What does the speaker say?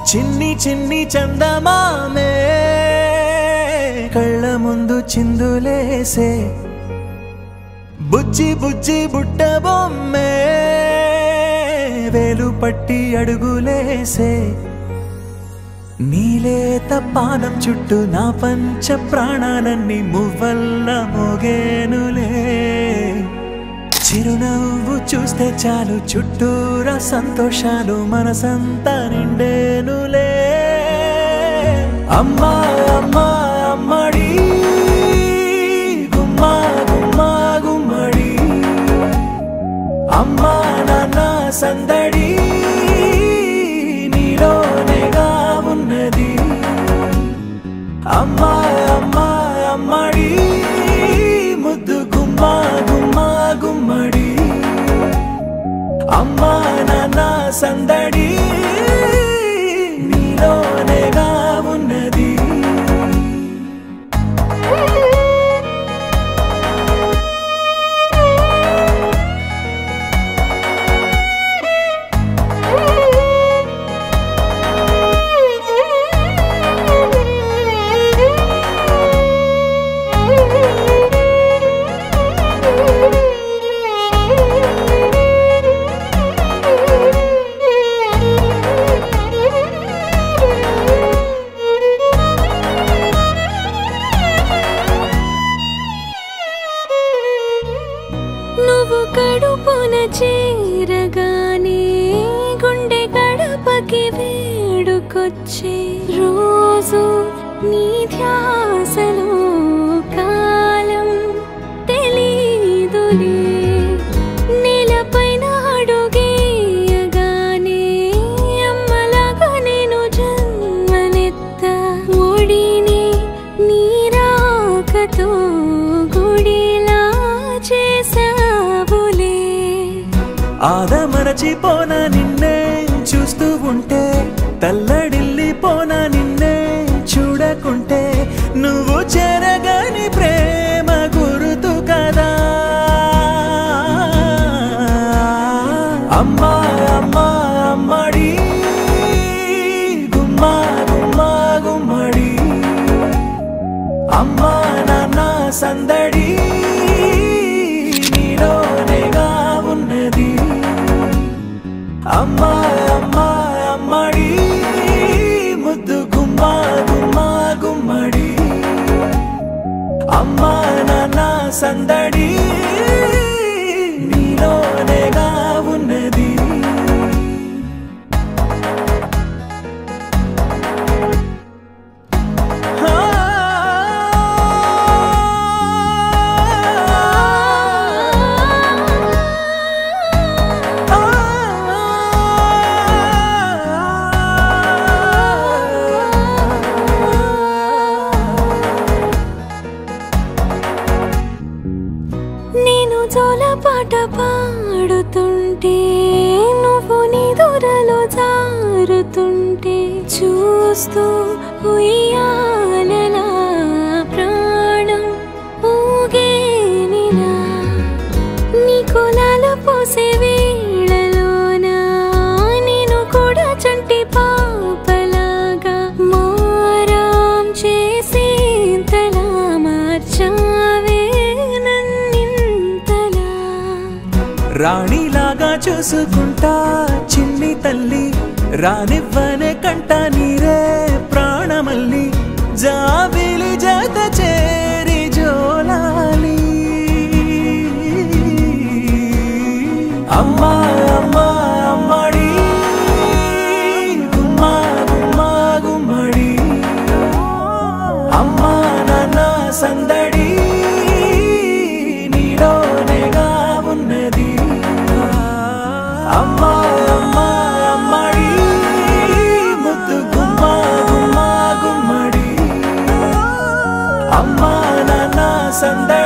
చిన్ని చిన్ని చందమామే కళ్ళ ముందు చిందులేసే బుజ్జి బుజ్జి బుట్ట బొమ్మే వేలు పట్టి అడుగులేసే నీలేత పానం చుట్టూ నా పంచ ప్రాణాలన్నీ మువ్వల్ల మోగేనులే చిరునవ్వు చూస్తే చాలు చుట్టూరా సంతోషాలు మనసంతా నిండేనులే అమ్మా అమ్మా అమ్మడి గుమ్మా గుమ్మా గుమ్మడి అమ్మా నాన్న సందడి నీలోనేగా ఉన్నది అమ్మా అమ్మా అమ్మడి ముద్దు గుమ్మా గుమ్మా గుమ్మడి అమ్మా నాన్న సందడి నీలోనేగా ఉన్నది నువ్వు కడుపున చేరగానే గుండె గడపకి వేడుకొచ్చే రోజు నీ ధ్యాసలో కాలం తెలీదులే నేలపైన అడుగేయగానే అమ్మలాగా నేను జన్మనెత్త ఒడిని నీ రాకతో గుడిలా చేసావులే ఆదమరచిపోన నిన్నే చూస్తూ ఉంటే తల్లడిల్లిపోన నిన్నే చూడకుంటే నువ్వు చెరగని ప్రేమ గుర్తు కదా అమ్మా అమ్మా అమ్మడి గుమ్మా గుమ్మా గుమ్మడి అమ్మా నాన్న సందడి నీలోనేగా ఉన్నది అమ్మా అమ్మా అమ్మడి ముద్దు గుమ్మా గుమ్మా గుమ్మడి అమ్మా నాన్న సందడి నీలోనేగా ఉన్నది నేను జోలపాట పాడుతుంటే నువ్వు నిదురలో జారుతుంటే చూస్తూ ఉయ్యాలలా ప్రాణం ఊగేనిలా నీ కులాల పోసే వేళలోన నేను కూడా చంటి పాపలాగా మారాం చేసేంతలా మార్చావే రాణిలాగా చూసుకుంటా చిన్ని తల్లి రానివ్వనే కంట నీరే ప్రాణమల్లి జాబిలి జత చేరి జోలాలి అమ్మా అమ్మా అమ్మడి గుమ్మా గుమ్మా గుమ్మడి అమ్మా నాన్న సందడి నీలోనేగా ఉన్నది అమ్మా అమ్మా అమ్మడి ముద్దు గుమ్మా గుమ్మా గుమ్మడి అమ్మా నాన్న సందడి